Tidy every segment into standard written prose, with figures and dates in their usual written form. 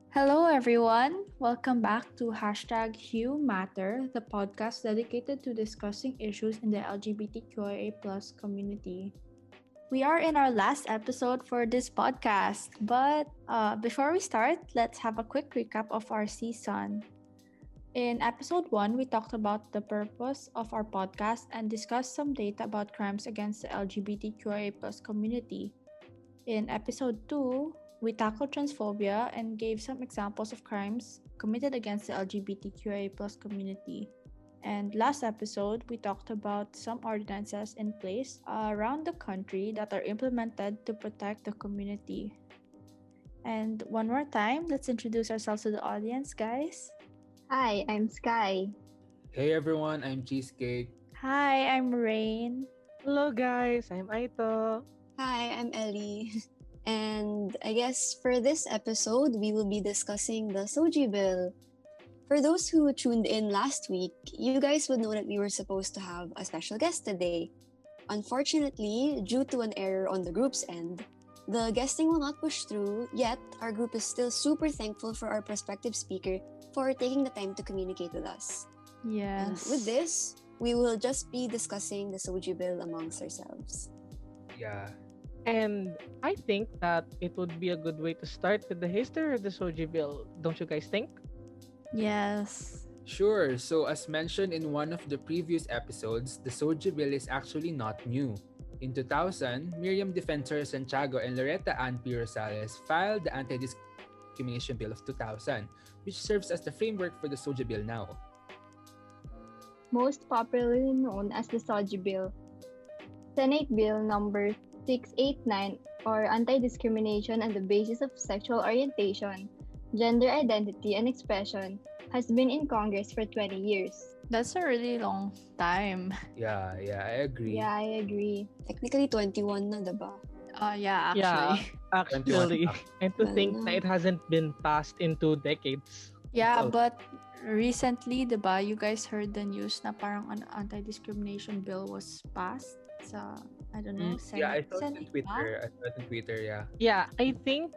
Hello, everyone. Welcome back to #HUEMatter, the podcast dedicated to discussing issues in the LGBTQIA plus community. We are in our last episode for this podcast, but before we start, let's have a quick recap of our season. In episode 1, we talked about the purpose of our podcast and discussed some data about crimes against the LGBTQIA plus community. In episode 2, we tackled transphobia and gave some examples of crimes committed against the LGBTQIA plus community. And last episode, we talked about some ordinances in place around the country that are implemented to protect the community. And one more time, let's introduce ourselves to the audience, guys. Hi, I'm Sky. Hey everyone, I'm Cheesecake. Hi, I'm Rain. Hello guys, I'm Aito. Hi, I'm Ellie. And I guess for this episode, we will be discussing the SOGIE bill. For those who tuned in last week, you guys would know that we were supposed to have a special guest today. Unfortunately, due to an error on the group's end, the guesting will not push through, yet our group is still super thankful for our prospective speaker for taking the time to communicate with us. Yes. And with this, we will just be discussing the SOGIE bill amongst ourselves. Yeah. And I think that it would be a good way to start with the history of the SOGIE bill. Don't you guys think? Yes. Sure, so as mentioned in one of the previous episodes, the SOGIE bill is actually not new. In 2000, Miriam Defensor Santiago and Loretta Ann P. Rosales filed the Anti-Discrimination Bill of 2000, which serves as the framework for the SOGIE bill now. Most popularly known as the SOGIE Bill. Senate Bill number 689, or Anti-Discrimination on the Basis of Sexual Orientation, Gender Identity and Expression, has been in Congress for 20 years. That's a really long time. Yeah, I agree. Yeah, I agree. Technically 21 na, diba? Yeah, Yeah, actually. actually. 21 And to think that it hasn't been passed in 2 decades. Yeah, Oh. but recently, diba, you guys heard the news na parang an anti-discrimination bill was passed sa, I don't know, Yeah, I saw it Senate on Twitter. Yeah. Yeah, I think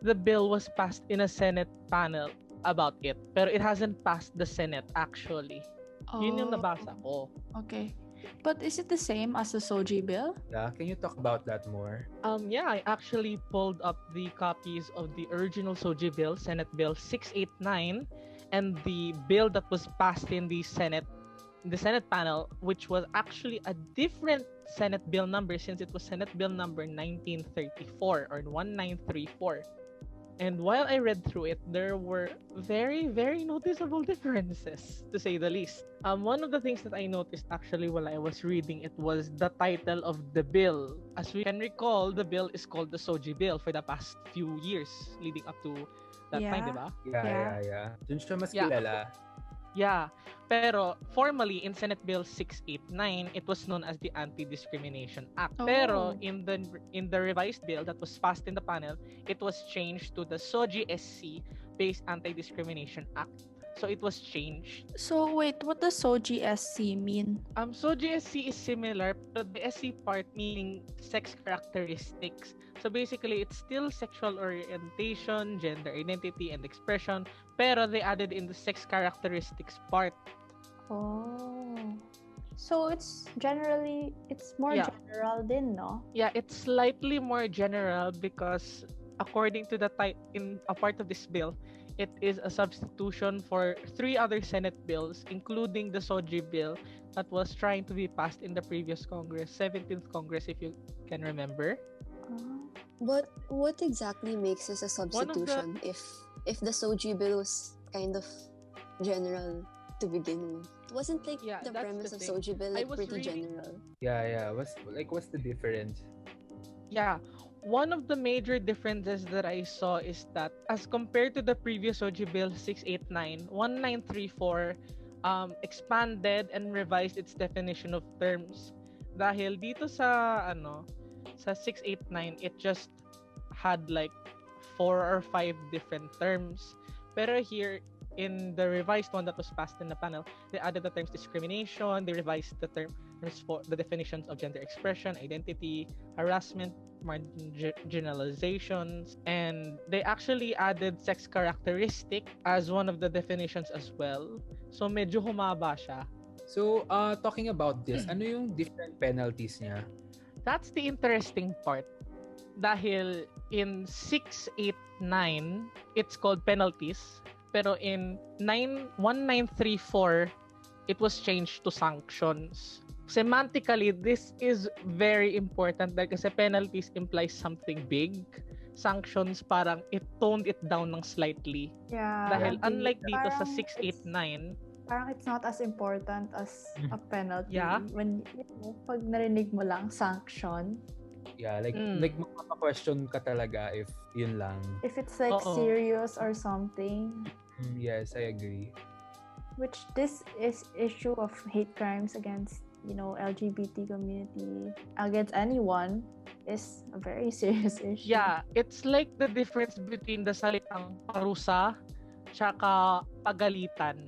the bill was passed in a Senate panel about it. Pero it hasn't passed the Senate actually. Yun yung nabasa ko. Okay. But is it the same as the SOGIE bill? Yeah, can you talk about that more? Yeah, I actually pulled up the copies of the original SOGIE bill, Senate Bill 689, and the bill that was passed in the Senate panel, which was actually a different Senate bill number since it was Senate Bill number 1934 or 1934. And while I read through it, there were very, very noticeable differences, to say the least. One of the things that I noticed actually while I was reading it was the title of the bill. As we can recall, the bill is called the SOGIE bill for the past few years leading up to that time, diba? Yeah. Dun siya mas Yeah. kilala. Yeah, pero formally in Senate Bill 689, it was known as the Anti-Discrimination Act. Oh. Pero in the revised bill that was passed in the panel, it was changed to the SOGIE SC based Anti-Discrimination Act. So it was changed. So wait, what does SOGIE SC mean? SOGIE SC is similar, but the SC part meaning sex characteristics. So basically, it's still sexual orientation, gender identity, and expression, pero they added in the sex characteristics part. Oh. So it's more Yeah. general din, no? Yeah, it's slightly more general because according to the in a part of this bill, it is a substitution for 3 other Senate bills, including the SOGIE bill that was trying to be passed in the previous Congress, 17th Congress, if you can remember. But what exactly makes this a substitution if the SOGIE bill was kind of general to begin with? Wasn't the that's premise the of thing. SOGIE bill I like was pretty reading- general? Yeah. What's the difference? Yeah, one of the major differences that I saw is that as compared to the previous SOGIE bill 689, 1934 expanded and revised its definition of terms. Dahil dito sa sa 689, it just had like 4 or 5 different terms. Pero here in the revised one that was passed in the panel, they added the terms discrimination, they revised the terms for the definitions of gender expression, identity, harassment, marginalizations, and they actually added sex characteristic as one of the definitions as well. So medyo humaba siya. So, talking about this, ano yung different penalties niya? That's the interesting part. Dahil in 689, it's called penalties. Pero in 1934, it was changed to sanctions. Semantically, this is very important dahil kasi penalties implies something big. Sanctions parang it toned it down ng slightly. Yeah. Dahil agree. unlike dito sa Parang 689, parang it's not as important as a penalty. Yeah. When, pag narinig mo lang, sanction. Yeah, like magpapa-question ka talaga if yun lang. If it's like Oo. serious or something, Yes, I agree. which this is issue of hate crimes against, LGBT community, against anyone, is a very serious issue. yeah, it's like the difference between the salitang parusa tsaka pagalitan.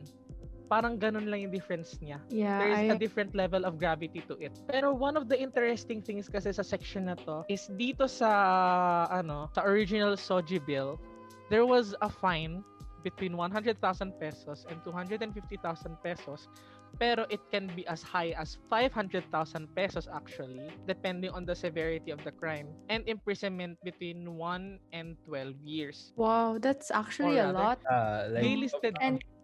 Parang ganun lang yung difference niya. Yeah, There is a different level of gravity to it. Pero one of the interesting things kasi sa section na to is dito sa sa original SOGIE bill, there was a fine between 100,000 pesos and 250,000 pesos. Pero it can be as high as 500,000 pesos actually, depending on the severity of the crime, and imprisonment between 1 and 12 years. Wow, that's actually Or a rather, lot. They listed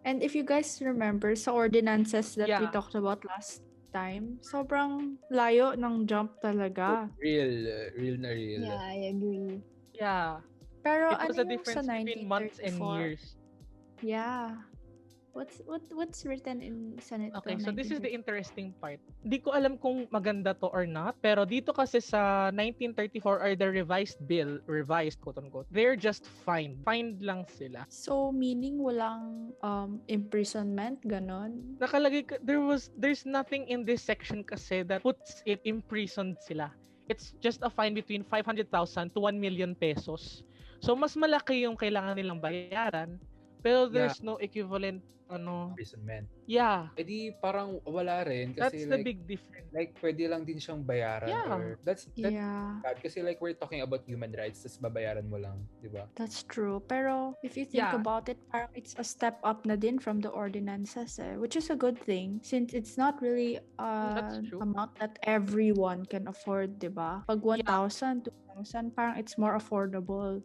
And if you guys remember sa ordinances that we Yeah. talked about last time, sobrang layo ng jump talaga. Real na real. Yeah, I agree. yeah, Pero it was ano a yung difference sa between months and 1934? years. Yeah. What's written in Senate Okay, Bill so this is the 1934? interesting part. Di ko alam kung maganda to or not, pero dito kasi sa 1934 or the revised bill, revised quote unquote, they're just fined. Fined lang sila. So meaning walang imprisonment ganon? Nakalagay there's nothing in this section kasi that puts it imprisoned sila. It's just a fine between 500,000 to 1 million pesos. So mas malaki yung kailangan nilang bayaran, pero there's no equivalent Imprisonment. Yeah, Eh di parang wala rin that's kasi the like, big difference. like pwede lang din siyang bayaran Yeah. or that's Yeah, bad kasi like we're talking about human rights tas babayaran mo lang, di ba? that's true. Pero if you think Yeah. about it, parang it's a step up na din from the ordinances, which is a good thing since it's not really That's true. amount that everyone can afford, di ba? Pag 1,000, 2,000, parang it's more affordable.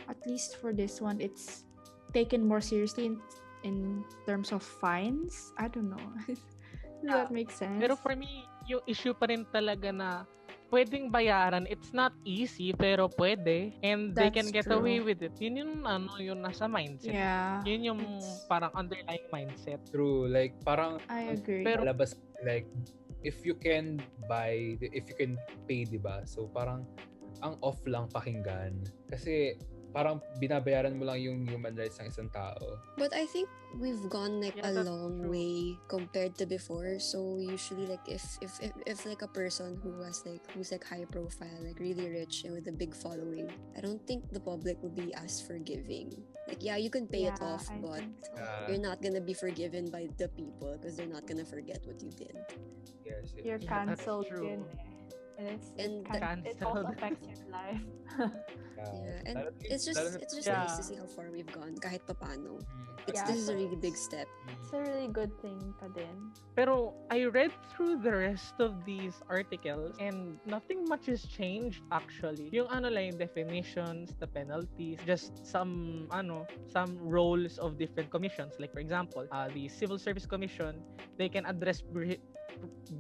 At least for this one, it's taken more seriously in terms of fines. I don't know. Does that make sense? Pero for me, yung issue pa rin talaga na pwedeng bayaran. It's not easy, pero pwede. And they That's can get true. away with it. Yun yung yung nasa mindset. Yeah. Yun yung it's- parang underlying mindset. True, like parang I agree. Pero- lalabas like if you can pay, di ba? So parang ang off lang pakinggan kasi parang binabayaran mo lang yung human rights ng isang tao. But I think we've gone like Yeah, a that's long true. way compared to before. So usually like if like a person who's like high profile, like really rich and with a big following, I don't think the public will be as forgiving. Like yeah, you can pay it Yeah, off, I but think so. you're not gonna be forgiven by the people because they're not gonna forget what you did. Yes. You're Yeah, that's cancelled true. din eh. And And it also Cancelled. affects your life. Yeah, and Lalo na- it's just lalo na- nice to Yeah. see how far we've gone kahit papano. Mm. It's Yeah, this is a so really big step. It's a really good thing pa din. Pero I read through the rest of these articles and nothing much has changed actually. Yung lang yung definitions, the penalties, just some roles of different commissions. Like for example, the Civil Service Commission, they can address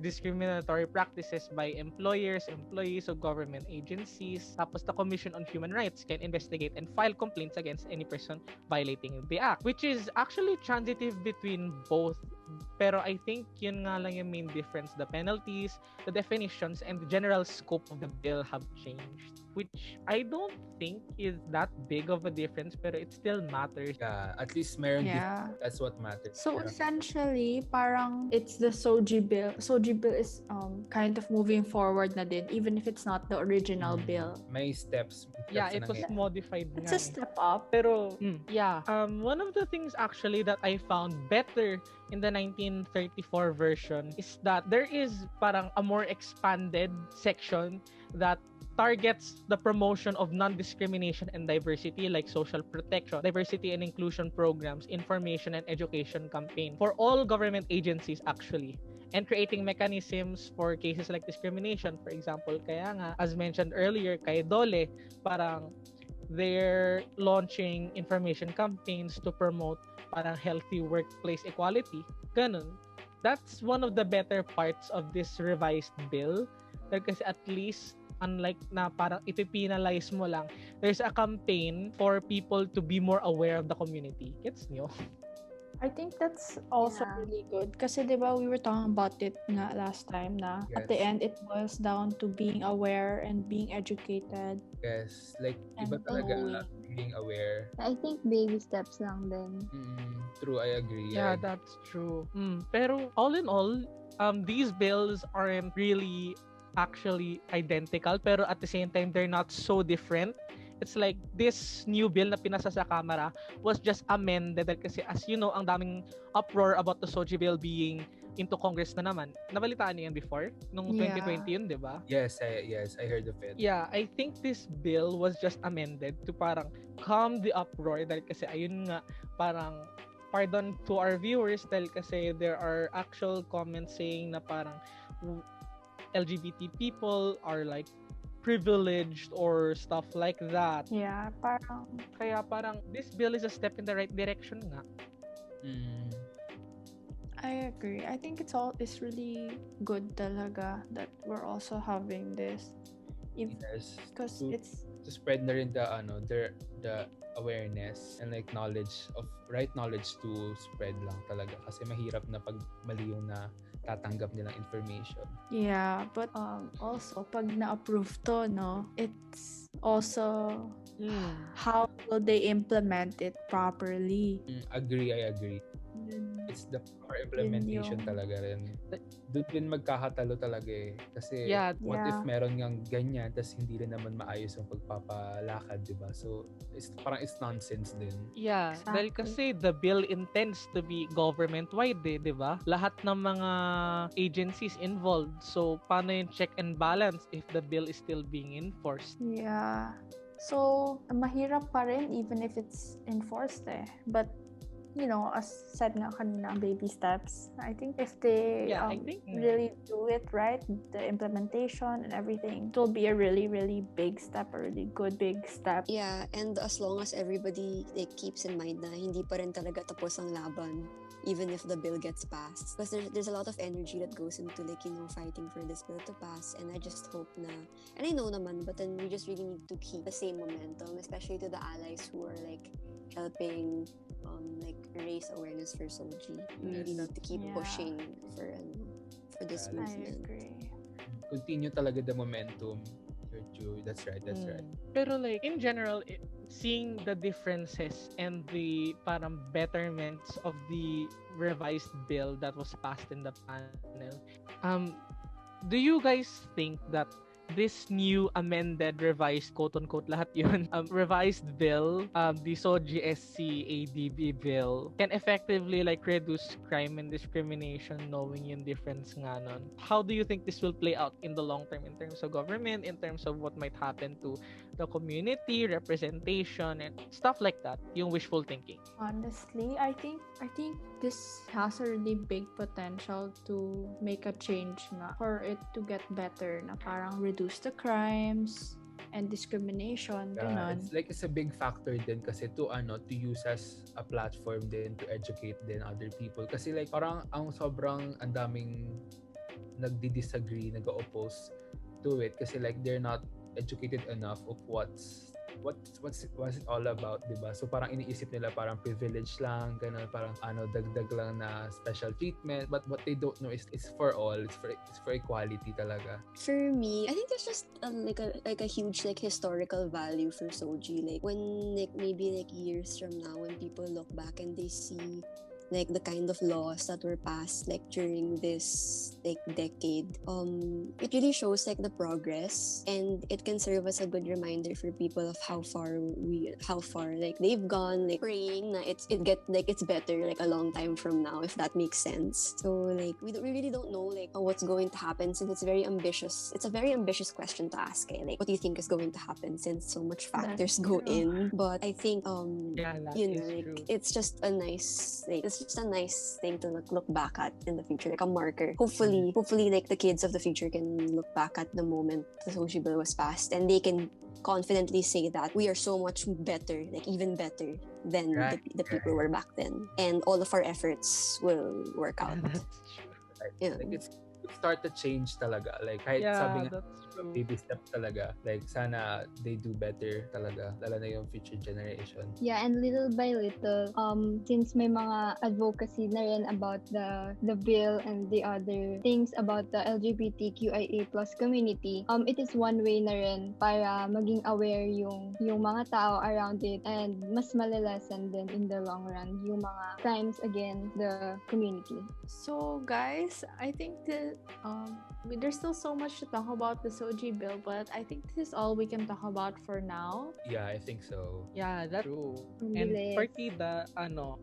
discriminatory practices by employers, employees of government agencies. Tapos the Commission on Human Rights can investigate and file complaints against any person violating the act, which is actually transitive between both. Pero I think yun nga lang yung main difference. The penalties, the definitions, and the general scope of the bill have changed, which I don't think is that big of a difference, pero it still matters. Yeah, at least meron Yeah. difference. That's what matters. So Yeah. essentially, parang it's the SOGIE bill. SOGIE bill is kind of moving forward na din, even if it's not the original bill. May steps. Yeah, steps it was na modified It's nga a eh. step up. Pero, yeah. One of the things actually that I found better in the 1934 version is that there is parang a more expanded section that targets the promotion of non-discrimination and diversity like social protection, diversity and inclusion programs, information and education campaign for all government agencies actually, and creating mechanisms for cases like discrimination. For example, kaya nga, as mentioned earlier, kay Dole, parang they're launching information campaigns to promote parang healthy workplace equality. Ganun. That's one of the better parts of this revised bill. Kasi at least, unlike na parang ipipinalize mo lang, there's a campaign for people to be more aware of the community. Gets nyo? I think that's also Yeah. really good. Kasi diba we were talking about it nga last time na at the Yes. end it boils down to being aware and being educated. Yes, like iba And talaga knowing. being aware. I think baby steps lang din. True, I agree. Yeah, that's true. Pero all in all, these bills aren't really actually identical, pero at the same time, they're not so different. It's like this new bill na pinasa sa Kamara was just amended kasi as you know, ang daming uproar about the SOGIE bill being into Congress na naman. Nabalitaan niyo yan before? Nung Yeah. 2020 yun, di ba? Yes, I heard of it. Yeah, I think this bill was just amended to parang calm the uproar dahil kasi ayun nga, parang pardon to our viewers dahil kasi there are actual comments saying na parang LGBT people are like privileged or stuff like that. Yeah, parang Kaya parang this bill is a step in the right direction nga. I agree. I think it's really good talaga that we're also having this. Yes. Because To- it's To spread na rin the awareness and like right knowledge to spread lang talaga kasi mahirap na pag mali yung na tatanggap nilang information. yeah, but also pag na-approve to, no, it's also how will they implement it properly. I agree. It's the proper implementation yung- talaga rin. Doon din magkakatalo talaga eh. Kasi Yeah. what if Yeah. meron ngang ganyan tas hindi rin naman maayos yung pagpapalakad, di ba? So, it's nonsense din. Yeah, dahil kasi Exactly. the bill intends to be government-wide di ba? Lahat ng mga agencies involved. So, paano yung check and balance if the bill is still being enforced? Yeah. So, mahirap pa rin even if it's enforced eh. But, you know, as said nga kanina, baby steps. I think if they Yeah, I think really do it right, the implementation and everything, it will be a really, really big step, a really good big step. Yeah, and as long as everybody like keeps in mind na hindi pa rin talaga tapos ang laban even if the bill gets passed. Because there's a lot of energy that goes into like, you know, fighting for this bill to pass, and I just hope na, and I know naman, but then we just really need to keep the same momentum, especially to the allies who are like helping like raise awareness for SOGIE. We really need to keep Yeah. pushing for this Yeah, I movement. agree. Continue talaga the momentum. You're true. That's right. Right. Pero like, in general, seeing the differences and the parang betterments of the revised bill that was passed in the panel, do you guys think that this new amended revised quote-unquote lahat yun revised bill, the SOGIE SC ADB bill, can effectively like reduce crime and discrimination knowing yung difference nga nun? How do you think this will play out in the long term in terms of government, in terms of what might happen to the community, representation, and stuff like that? Yung wishful thinking. Honestly, I think this has a really big potential to make a change nga for it to get better na parang reduce the crimes and discrimination, Yeah, ganon. it's a big factor din kasi to use as a platform din to educate din other people kasi like parang ang daming nagdi-disagree, nag-oppose to it kasi like they're not educated enough of what's it all about, diba? So parang iniisip nila parang privilege lang, ganun, parang dagdag lang na special treatment, but what they don't know is it's for all, it's for equality talaga. For me, I think there's just like a huge like historical value for SOGIE. Like when like maybe like years from now, when people look back and they see like the kind of laws that were passed like during this like decade, it really shows like the progress, and it can serve as a good reminder for people of how far like they've gone, like praying na it's better like a long time from now, if that makes sense. So like we really don't know like what's going to happen, since it's very ambitious. It's a very ambitious question to ask. Like, what do you think is going to happen, since so much factors That's go true. in? But I think Yeah, that you know, is like true. it's just a nice thing to look back at in the future, like a marker. Hopefully like the kids of the future can look back at the moment the SOGIE bill was passed, and they can confidently say that we are so much better, like even better than Right, the people were back then, and all of our efforts will work out. That's true. Yeah. Like it start to change talaga. Like kahit sabi Yeah, nga, that's true. baby step talaga. Like sana they do better talaga, lalo na yung future generation. Yeah, and little by little, since may mga advocacy na rin about the bill and the other things about the LGBTQIA+ community, it is one way na rin para maging aware yung mga tao around it, and mas malalasan din in the long run yung mga crimes against the community. So, guys, I think that there's still so much to talk about the SOGIE bill, but I think this is all we can talk about for now. Yeah, I think so. Yeah, that's true. Ang And bilis. for Tida,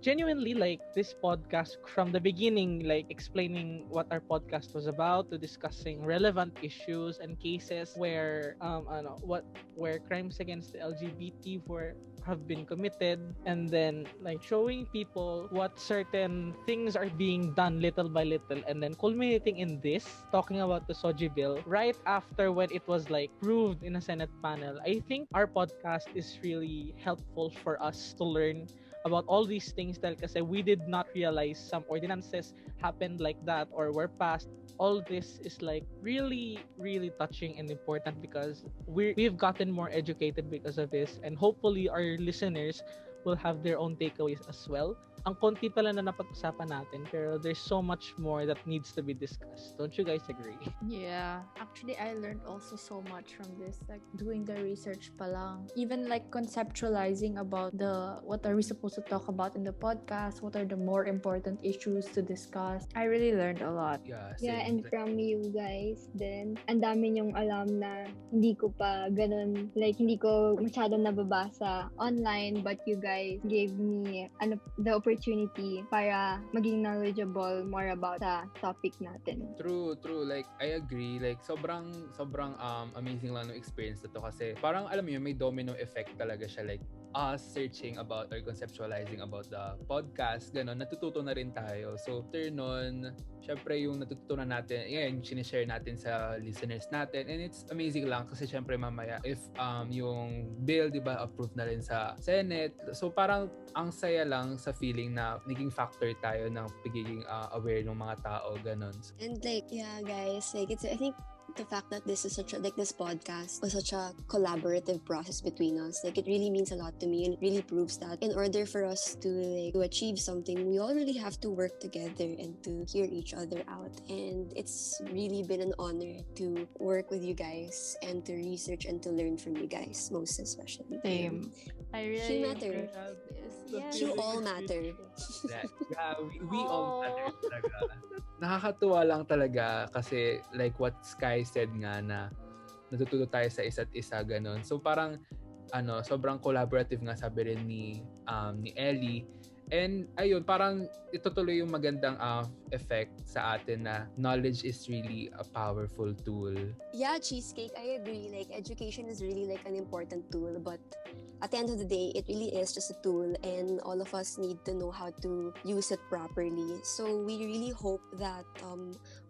genuinely like this podcast from the beginning, like explaining what our podcast was about, to discussing relevant issues and cases where where crimes against the LGBT have been committed, and then like showing people what certain things are being done little by little, and then culminating in this, talking about the SOGIE bill right after when it was like proved in a Senate panel. I think our podcast is really helpful for us to learn about all these things, dahil kasi we did not realize some ordinances happened like that or were passed. All this is like really, really touching and important, because we've gotten more educated because of this, and hopefully our listeners will have their own takeaways as well. Ang konti pala na napag-usapan natin, pero there's so much more that needs to be discussed. Don't you guys agree? Yeah, actually, I learned also so much from this, like doing the research pa lang. Even like conceptualizing about what are we supposed to talk about in the podcast, what are the more important issues to discuss. I really learned a lot. Yeah, Yeah, same. and from you guys then, ang dami niyong alam na hindi ko pa ganun, like hindi ko masyadong nababasa online, but you guys gave me the opportunity para maging knowledgeable more about sa topic natin. True. Like, I agree. Like, sobrang amazing lang ng experience na to, kasi parang, alam mo yun, may domino effect talaga siya. Like, us searching about or conceptualizing about the podcast, gano'n, natututo na rin tayo. So, after nun, syempre yung natutunan natin, yan, sinishare natin sa listeners natin. And it's amazing lang kasi syempre mamaya, if yung bill, di ba, approved na rin sa Senate. So, parang ang saya lang sa feeling na naging factor tayo ng pagiging aware ng mga tao, gano'n. And like, yeah, guys, like I think the fact that this is this podcast was such a collaborative process between us, like it really means a lot to me, and it really proves that in order for us to achieve something, we all really have to work together and to hear each other out. And it's really been an honor to work with you guys and to research and to learn from you guys, most especially. Same. I really HUEMatter. appreciate this. That's Yes. You really all good matter. Yeah, we all Oh. matter talaga. Nakakatuwa lang talaga kasi like what Sky said nga, na natututo tayo sa isa't isa, ganun. So parang sobrang collaborative nga, sabi rin ni Ellie. And ayun, parang itutuloy yung magandang effect sa atin na knowledge is really a powerful tool. Yeah, Cheesecake, I agree. Like, education is really like an important tool, but at the end of the day, it really is just a tool, and all of us need to know how to use it properly. So we really hope that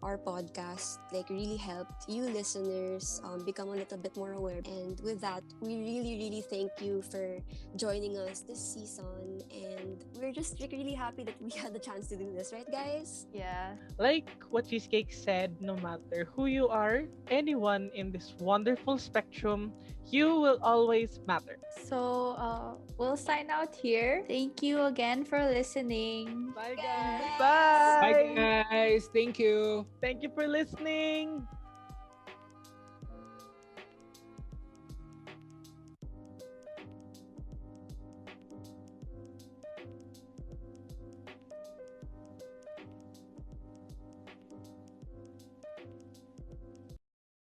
our podcast like really helped you listeners become a little bit more aware. And with that, we really, really thank you for joining us this season, and we're just like really happy that we had the chance to do this, right, guys? Yeah. Like what Cheesecake said, no matter who you are, anyone in this wonderful spectrum, you will always matter. So, we'll sign out here. Thank you again for listening. Bye, guys. Guys. Bye. Bye guys! Thank you! Thank you for listening.